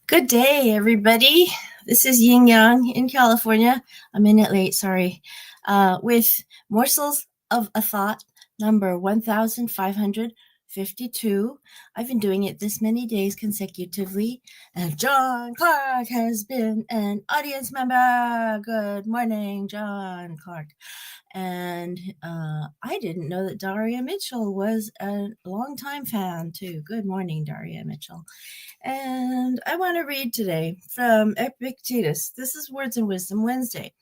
Good day, everybody. This is Yin Yang in California. A minute late, sorry. With Morsels of a Thought, number 1552. I've been doing it this many days consecutively, and John Clark has been an audience member. Good morning, John Clark. And I didn't know that Daria Mitchell was a longtime fan, too. Good morning, Daria Mitchell. And I want to read today from Epictetus. This is Words and Wisdom Wednesday.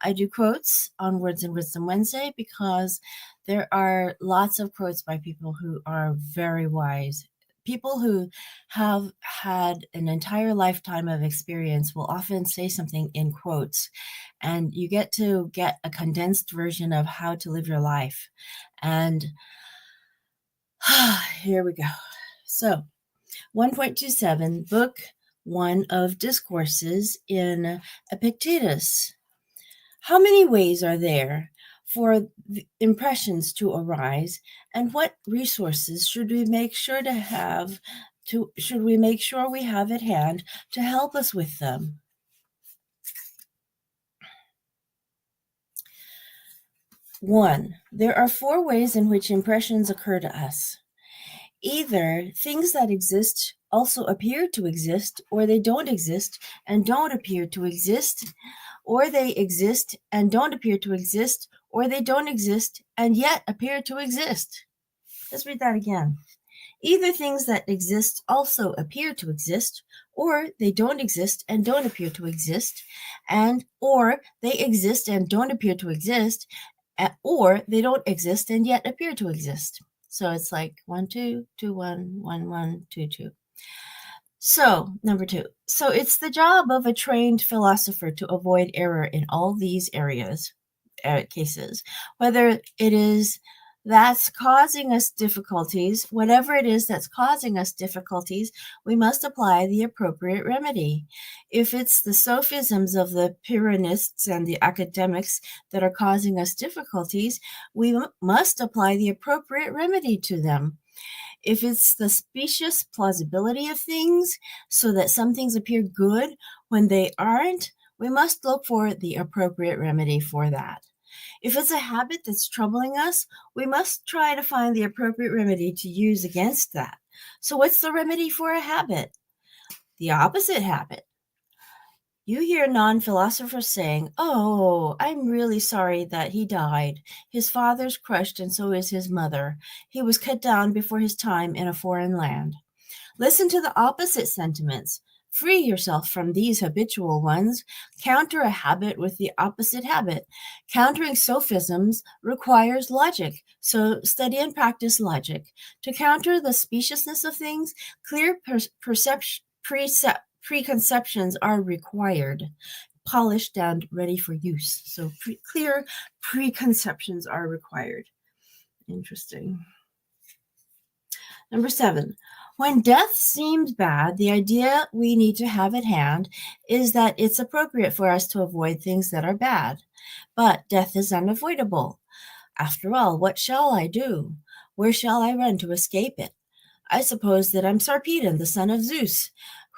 I do quotes on Words and Wisdom Wednesday because there are lots of quotes by people who are very wise. People who have had an entire lifetime of experience will often say something in quotes, and you get to get a condensed version of how to live your life. And here we go. So, 1.27, Book 1 of Discourses in Epictetus. How many ways are there for impressions to arise, and what resources should we make sure we have at hand to help us with them? One, there are 4 ways in which impressions occur to us. Either things that exist also appear to exist, or they don't exist and don't appear to exist, or they exist and don't appear to exist, or they don't exist and yet appear to exist. Let's read that again. Either things that exist also appear to exist, or they don't exist and don't appear to exist, or they exist and don't appear to exist, or they don't exist and yet appear to exist. So it's like 1, 2, 2, 1, 1, 1, 2, 2. So, number 2. So it's the job of a trained philosopher to avoid error in all these cases, whether it is that's causing us difficulties, whatever it is that's causing us difficulties, we must apply the appropriate remedy. If it's the sophisms of the Pyrrhonists and the academics that are causing us difficulties, we must apply the appropriate remedy to them. If it's the specious plausibility of things, so that some things appear good when they aren't, we must look for the appropriate remedy for that. If it's a habit that's troubling us, we must try to find the appropriate remedy to use against that. So what's the remedy for a habit? The opposite habit. You hear non-philosophers saying, "Oh, I'm really sorry that he died. His father's crushed and so is his mother. He was cut down before his time in a foreign land." Listen to the opposite sentiments. Free yourself from these habitual ones. Counter a habit with the opposite habit. Countering sophisms requires logic, so study and practice logic. To counter the speciousness of things, clear preconceptions are required, polished and ready for use. So clear preconceptions are required. Interesting. Number 7. When death seems bad, the idea we need to have at hand is that it's appropriate for us to avoid things that are bad. But death is unavoidable. After all, what shall I do? Where shall I run to escape it? I suppose that I'm Sarpedon, the son of Zeus,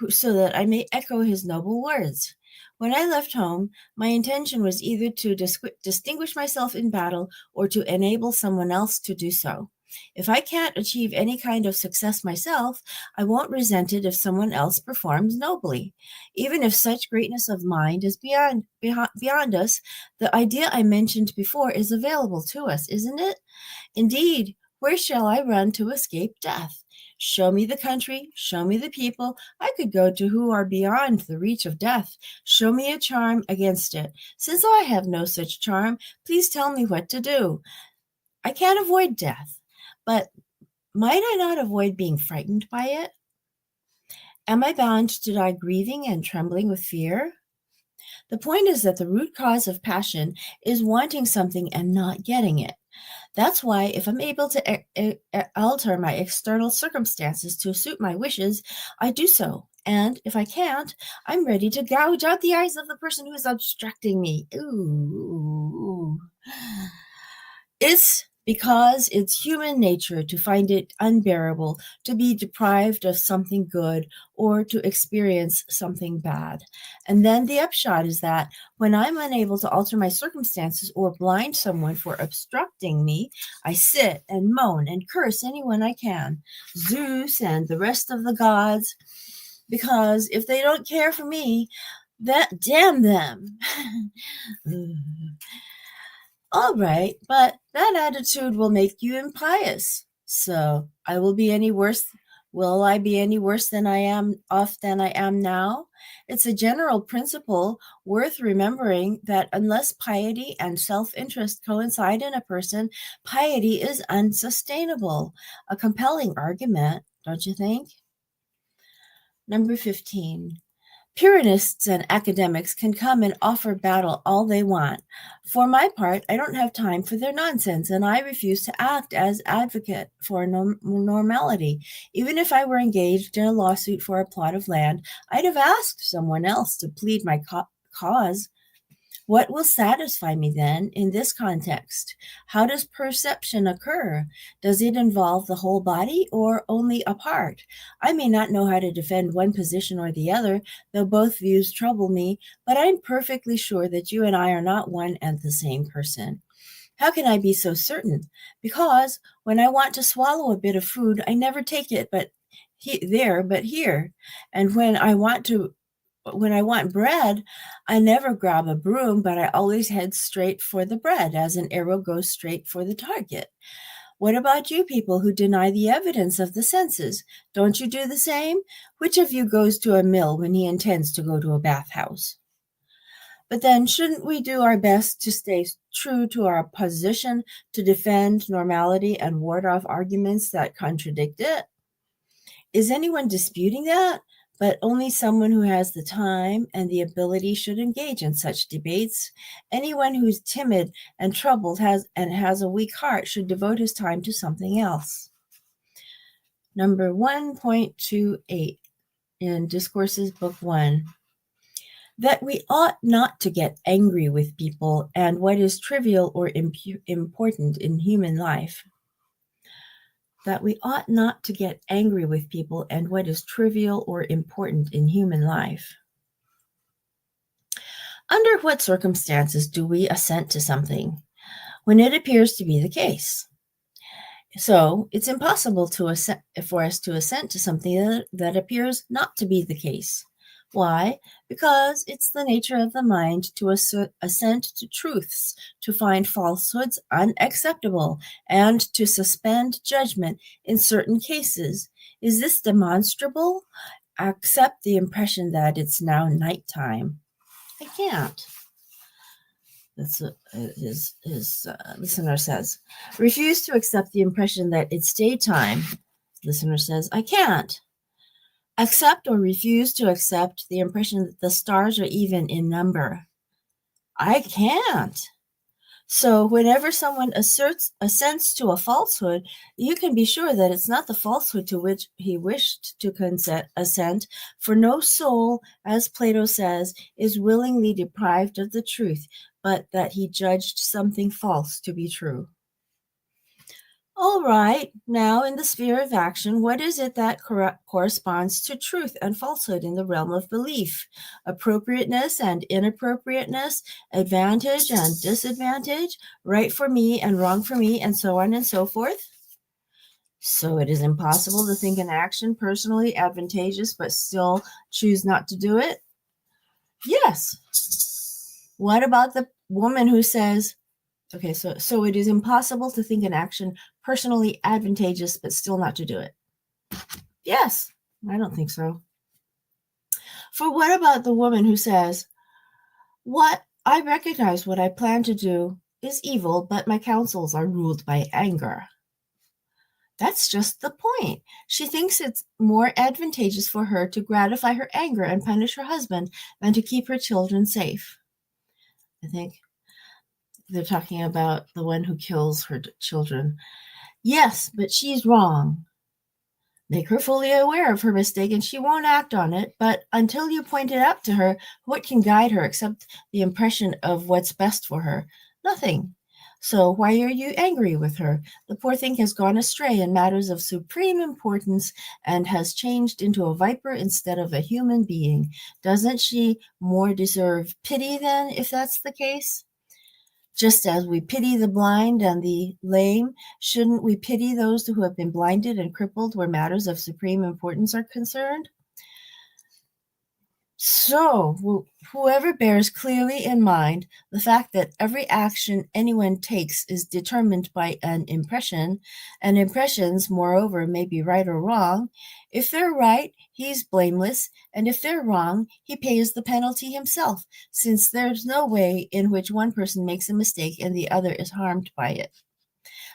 so that I may echo his noble words. When I left home, my intention was either to distinguish myself in battle or to enable someone else to do so. If I can't achieve any kind of success myself, I won't resent it if someone else performs nobly. Even if such greatness of mind is beyond us, the idea I mentioned before is available to us, isn't it? Indeed, where shall I run to escape death? Show me the country, show me the people I could go to who are beyond the reach of death. Show me a charm against it. Since I have no such charm, please tell me what to do. I can't avoid death, but might I not avoid being frightened by it? Am I bound to die grieving and trembling with fear? The point is that the root cause of passion is wanting something and not getting it. That's why if I'm able to alter my external circumstances to suit my wishes, I do so. And if I can't, I'm ready to gouge out the eyes of the person who is obstructing me. Ooh. It's because it's human nature to find it unbearable to be deprived of something good or to experience something bad. And then the upshot is that when I'm unable to alter my circumstances or blind someone for obstructing me, I sit and moan and curse anyone I can, Zeus and the rest of the gods, because if they don't care for me, that damn them. All right, but that attitude will make you impious. So will I be any worse than I am now? It's a general principle worth remembering that unless piety and self-interest coincide in a person, piety is unsustainable. A compelling argument, don't you think? Number 15. Purists and academics can come and offer battle all they want. For my part, I don't have time for their nonsense, and I refuse to act as advocate for normality. Even if I were engaged in a lawsuit for a plot of land, I'd have asked someone else to plead my cause. What will satisfy me then in this context? How does perception occur? Does it involve the whole body or only a part? I may not know how to defend one position or the other, though both views trouble me, but I'm perfectly sure that you and I are not one and the same person. How can I be so certain? Because when I want to swallow a bit of food, I never take it but here. And when I want bread, I never grab a broom, but I always head straight for the bread, as an arrow goes straight for the target. What about you people who deny the evidence of the senses? Don't you do the same? Which of you goes to a mill when he intends to go to a bathhouse? But then shouldn't we do our best to stay true to our position, to defend normality and ward off arguments that contradict it? Is anyone disputing that? But only someone who has the time and the ability should engage in such debates. Anyone who's timid and troubled has a weak heart should devote his time to something else. Number 1.28 in Discourses, Book 1. That we ought not to get angry with people and what is trivial or important in human life. That we ought not to get angry with people and what is trivial or important in human life. Under what circumstances do we assent to something? When it appears to be the case. So it's impossible for us to assent to something that appears not to be the case. Why? Because it's the nature of the mind to assent to truths, to find falsehoods unacceptable, and to suspend judgment in certain cases. Is this demonstrable? Accept the impression that it's now nighttime. I can't. His listener says. Refuse to accept the impression that it's daytime. Listener says, I can't. Accept or refuse to accept the impression that the stars are even in number. I can't. So whenever someone assents to a falsehood, you can be sure that it's not the falsehood to which he wished to assent, for no soul, as Plato says, is willingly deprived of the truth, but that he judged something false to be true. All right, now in the sphere of action, what is it that corresponds to truth and falsehood in the realm of belief? Appropriateness and inappropriateness, advantage and disadvantage, right for me and wrong for me, and so on and so forth? So it is impossible to think an action personally advantageous but still choose not to do it? Yes. What about the woman who says, okay, so it is impossible to think an action personally advantageous but still not to do it? Yes, I don't think so. For what about the woman who says, I recognize what I plan to do is evil, but my counsels are ruled by anger? That's just the point. She thinks it's more advantageous for her to gratify her anger and punish her husband than to keep her children safe. I think they're talking about the one who kills her children. Yes, but she's wrong. Make her fully aware of her mistake and she won't act on it, but until you point it out to her, what can guide her except the impression of what's best for her? Nothing. So why are you angry with her? The poor thing has gone astray in matters of supreme importance and has changed into a viper instead of a human being. Doesn't she more deserve pity then, if that's the case? Just as we pity the blind and the lame, shouldn't we pity those who have been blinded and crippled where matters of supreme importance are concerned? So, whoever bears clearly in mind the fact that every action anyone takes is determined by an impression, and impressions, moreover, may be right or wrong, if they're right, he's blameless, and if they're wrong, he pays the penalty himself, since there's no way in which one person makes a mistake and the other is harmed by it.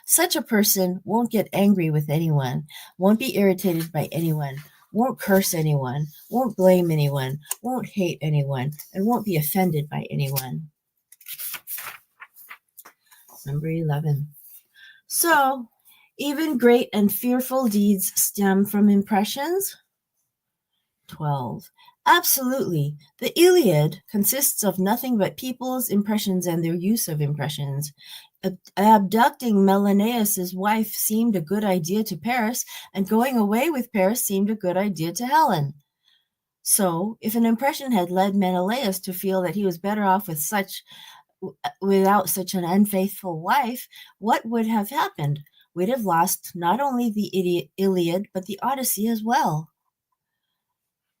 Such a person won't get angry with anyone, won't be irritated by anyone, won't curse anyone, won't blame anyone, won't hate anyone, and won't be offended by anyone. Number 11. So, even great and fearful deeds stem from impressions? 12. Absolutely. The Iliad consists of nothing but people's impressions and their use of impressions. Abducting Menelaus's wife seemed a good idea to Paris, and going away with Paris seemed a good idea to Helen. So, if an impression had led Menelaus to feel that he was better off without such an unfaithful wife, what would have happened? We'd have lost not only the Iliad, but the Odyssey as well.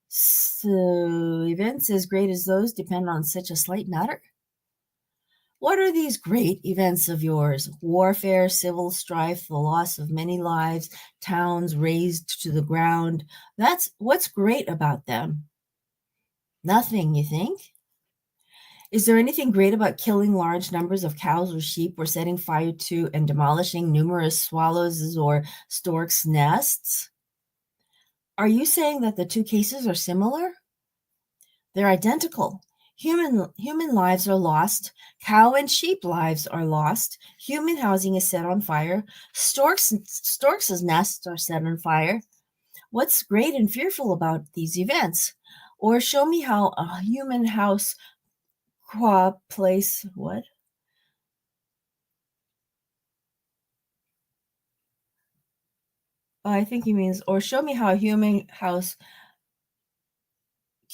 So, events as great as those depend on such a slight matter? What are these great events of yours? Warfare, civil strife, the loss of many lives, towns razed to the ground. That's what's great about them. Nothing, you think? Is there anything great about killing large numbers of cows or sheep, or setting fire to and demolishing numerous swallows or storks' nests? Are you saying that the two cases are similar? They're identical. Human lives are lost. Cow and sheep lives are lost. Human housing is set on fire. Storks' nests are set on fire. What's great and fearful about these events? Or show me how a human house place what? I think he means, or show me how a human house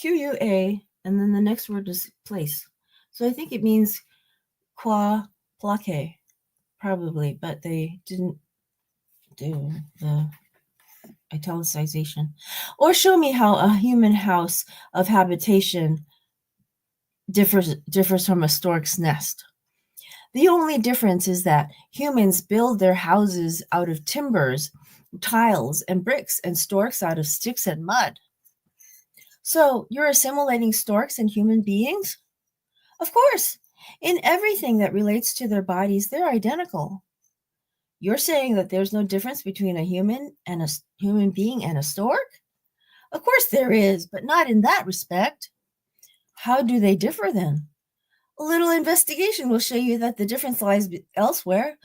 QUA, and then the next word is place. So I think it means qua plaque, probably, but they didn't do the italicization. Or show me how a human house of habitation differs from a stork's nest. The only difference is that humans build their houses out of timbers, tiles, and bricks, and storks out of sticks and mud. So you're assimilating storks and human beings? Of course. In everything that relates to their bodies, they're identical. You're saying that there's no difference between a human being and a stork? Of course there is, but not in that respect. How do they differ then? A little investigation will show you that the difference lies elsewhere.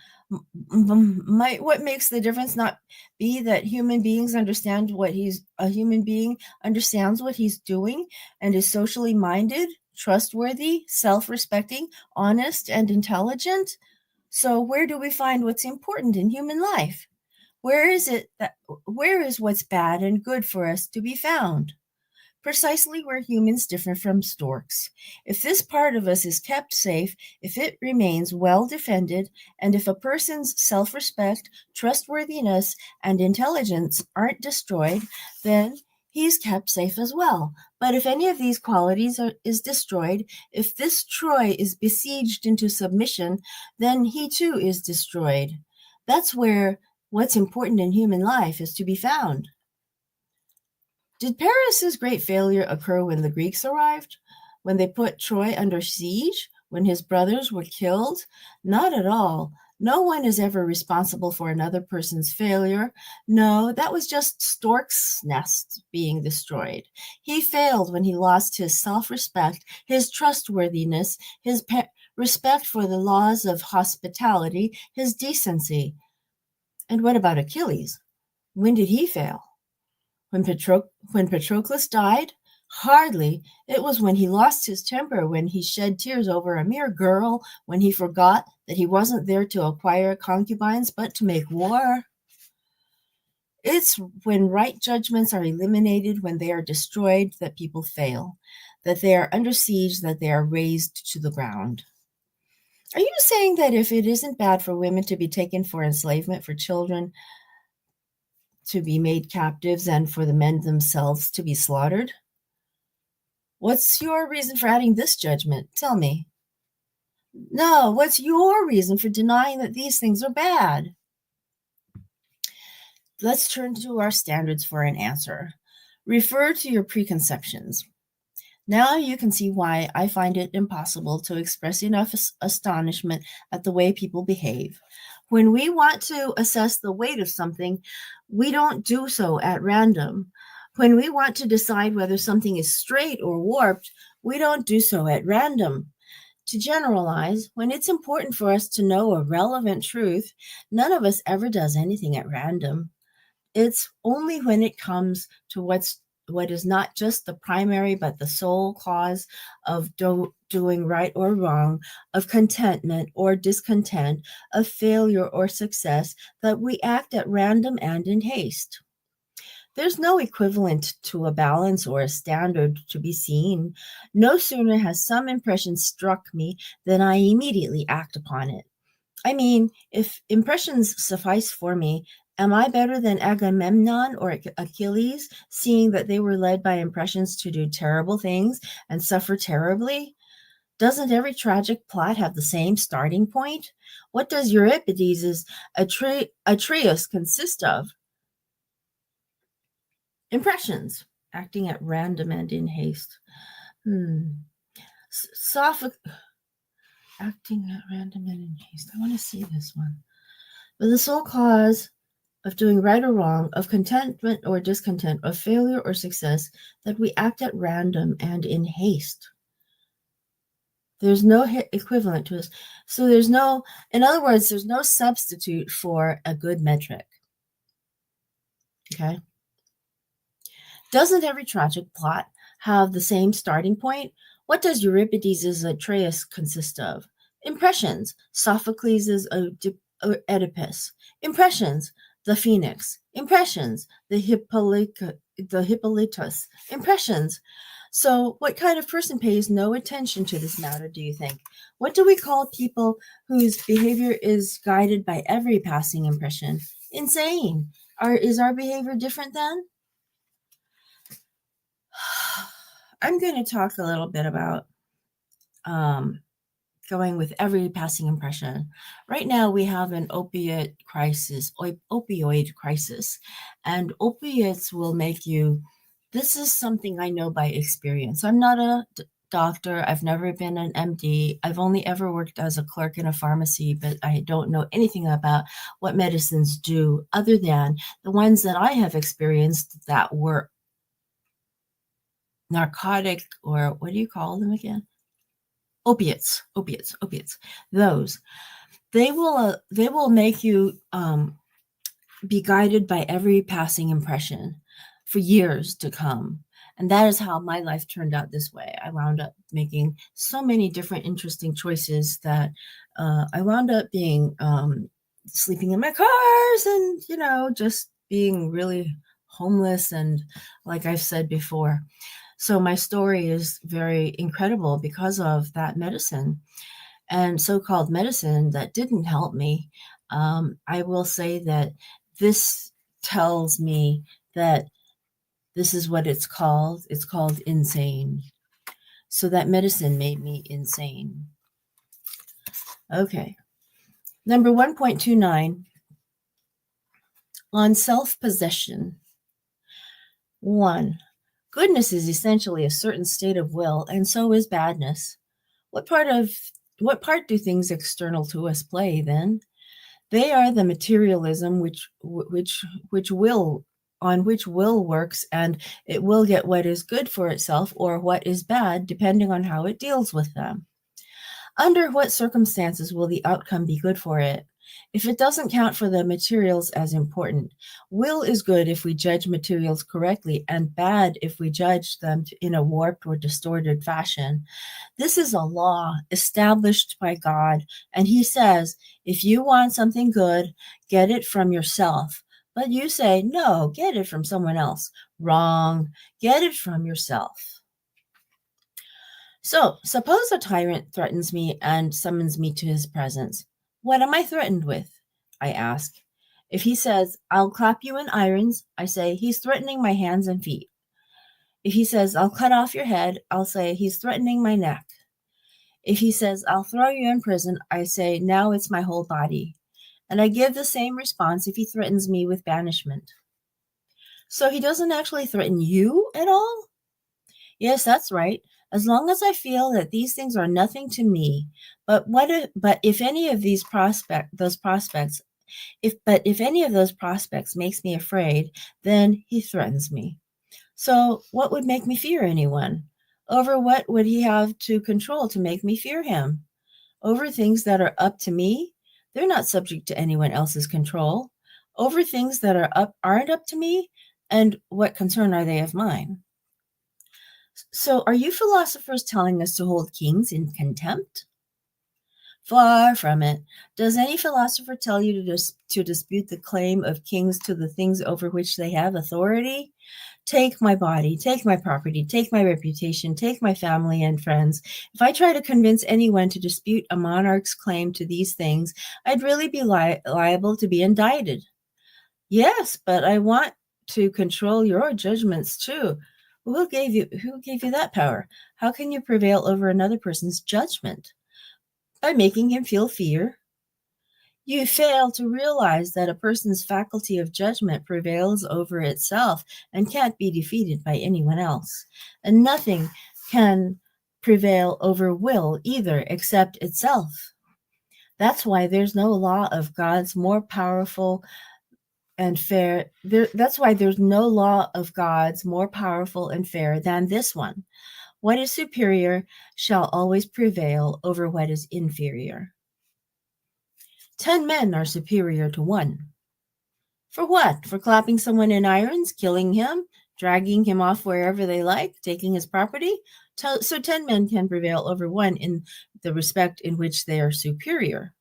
What makes the difference not be that a human being understands what he's doing and is socially minded, trustworthy, self-respecting, honest, and intelligent? So where do we find what's important in human life? Where is what's bad and good for us to be found? Precisely where humans differ from storks. If this part of us is kept safe, if it remains well defended, and if a person's self-respect, trustworthiness, and intelligence aren't destroyed, then he's kept safe as well. But if any of these qualities is destroyed, if this Troy is besieged into submission, then he too is destroyed. That's where what's important in human life is to be found. Did Paris's great failure occur when the Greeks arrived? When they put Troy under siege? When his brothers were killed? Not at all. No one is ever responsible for another person's failure. No, that was just Stork's nest being destroyed. He failed when he lost his self-respect, his trustworthiness, his respect for the laws of hospitality, his decency. And what about Achilles? When did he fail? When Patroclus died? Hardly. It was when he lost his temper, when he shed tears over a mere girl, when he forgot that he wasn't there to acquire concubines, but to make war. It's when right judgments are eliminated, when they are destroyed, that people fail, that they are under siege, that they are razed to the ground. Are you saying that if it isn't bad for women to be taken for enslavement, for children to be made captives, and for the men themselves to be slaughtered? What's your reason for adding this judgment? Tell me. No, what's your reason for denying that these things are bad? Let's turn to our standards for an answer. Refer to your preconceptions. Now you can see why I find it impossible to express enough astonishment at the way people behave. When we want to assess the weight of something, we don't do so at random. When we want to decide whether something is straight or warped, we don't do so at random. To generalize, when it's important for us to know a relevant truth, none of us ever does anything at random. It's only when it comes to what is not just the primary but the sole cause of doing right or wrong, of contentment or discontent, of failure or success, that we act at random and in haste. There's no equivalent to a balance or a standard to be seen. No sooner has some impression struck me than I immediately act upon it. I mean, if impressions suffice for me, am I better than Agamemnon or Achilles, seeing that they were led by impressions to do terrible things and suffer terribly? Doesn't every tragic plot have the same starting point? What does Euripides' Atreus consist of? Impressions, acting at random and in haste. Acting at random and in haste. I want to see this one. But the sole cause of doing right or wrong, of contentment or discontent, of failure or success, that we act at random and in haste. There's no equivalent to this. So there's no, in other words, there's no substitute for a good metric. Okay? Doesn't every tragic plot have the same starting point? What does Euripides' Atreus consist of? Impressions. Sophocles' Oedipus. Impressions. The Phoenix. Impressions. The Hippolytus. Impressions. So what kind of person pays no attention to this matter, do you think? What do we call people whose behavior is guided by every passing impression? Insane. Is our behavior different then? I'm going to talk a little bit about going with every passing impression. Right now, we have an opioid crisis, and opiates will make you. This is something I know by experience. I'm not a doctor. I've never been an MD. I've only ever worked as a clerk in a pharmacy, but I don't know anything about what medicines do other than the ones that I have experienced that were narcotic, or what do you call them again? Opiates. Those, they will make you be guided by every passing impression for years to come. And that is how my life turned out this way. I wound up making so many different interesting choices that I wound up being sleeping in my cars and, just being really homeless. And like I've said before, so my story is very incredible because of that medicine and so-called medicine that didn't help me. I will say that this tells me that this is what it's called. It's called insane. So that medicine made me insane. Okay. Number 1.29 on self-possession. 1. Goodness is essentially a certain state of will, and so is badness. What part do things external to us play then? They are the materialism which will works, and it will get what is good for itself or what is bad, depending on how it deals with them. Under what circumstances will the outcome be good for it? if it doesn't count for the materials as important. Will is good if we judge materials correctly, and bad if we judge them in a warped or distorted fashion. This is a law established by God, and He says, if you want something good, get it from yourself. But you say, no, get it from someone else. Wrong. Get it from yourself. So, suppose a tyrant threatens me and summons me to his presence. What am I threatened with? I ask. If he says, I'll clap you in irons, I say, he's threatening my hands and feet. If he says, I'll cut off your head, I'll say, he's threatening my neck. If he says, I'll throw you in prison, I say, now it's my whole body. And I give the same response if he threatens me with banishment. So he doesn't actually threaten you at all? Yes, that's right. As long as I feel that these things are nothing to me, but if any of those prospects makes me afraid, then he threatens me. So what would make me fear anyone? Over what would he have to control to make me fear him? Over things that are up to me? They're not subject to anyone else's control. Over things that aren't up to me? And what concern are they of mine? So are you philosophers telling us to hold kings in contempt? Far from it. Does any philosopher tell you to dispute the claim of kings to the things over which they have authority? Take my body, take my property, take my reputation, take my family and friends. If I try to convince anyone to dispute a monarch's claim to these things, I'd really be liable to be indicted. Yes, but I want to control your judgments too. Who gave you that power? How can you prevail over another person's judgment? By making him feel fear. You fail to realize that a person's faculty of judgment prevails over itself and can't be defeated by anyone else. And nothing can prevail over will either except itself. That's why there's no law of God's more powerful and fair. That's why there's no law of God's more powerful and fair than this one. What is superior shall always prevail over what is inferior. 10 men are superior to 1. For what? For clapping someone in irons, killing him, dragging him off wherever they like, taking his property? So 10 men can prevail over 1 in the respect in which they are superior.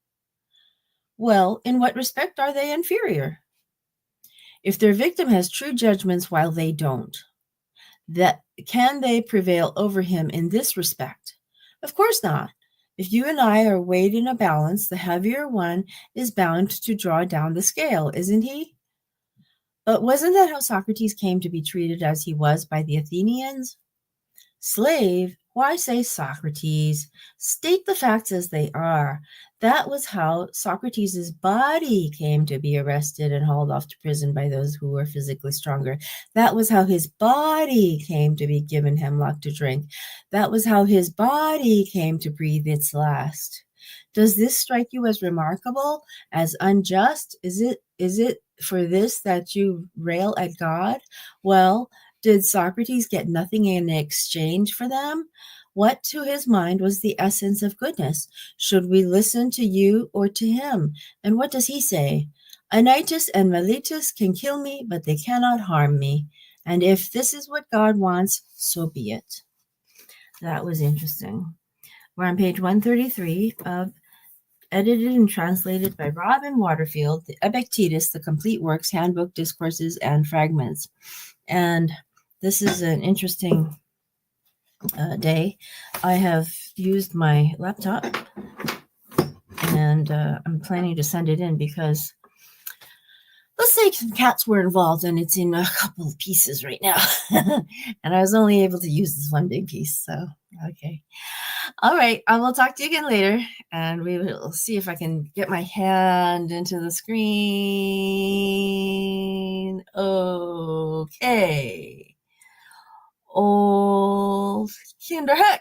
Well, in what respect are they inferior? If their victim has true judgments while they don't, can they prevail over him in this respect? Of course not. If you and I are weighed in a balance, the heavier one is bound to draw down the scale, isn't he? But wasn't that how Socrates came to be treated as he was by the Athenians? Slave? Why say Socrates? State the facts as they are. That was how Socrates' body came to be arrested and hauled off to prison by those who were physically stronger. That was how his body came to be given hemlock to drink. That was how his body came to breathe its last. Does this strike you as remarkable, as unjust? Is it for this that you rail at God? Well, did Socrates get nothing in exchange for them? What to his mind was the essence of goodness? Should we listen to you or to him? And what does he say? Anytus and Miletus can kill me, but they cannot harm me. And if this is what God wants, so be it. That was interesting. We're on page 133 of edited and translated by Robin Waterfield, the Epictetus, the Complete Works, Handbook, Discourses, and Fragments. And this is an interesting day. I have used my laptop, and I'm planning to send it in because let's say some cats were involved, and it's in a couple of pieces right now. And I was only able to use this one big piece, so okay. All right, I will talk to you again later, and we will see if I can get my hand into the screen. Okay. Old Kinderheck.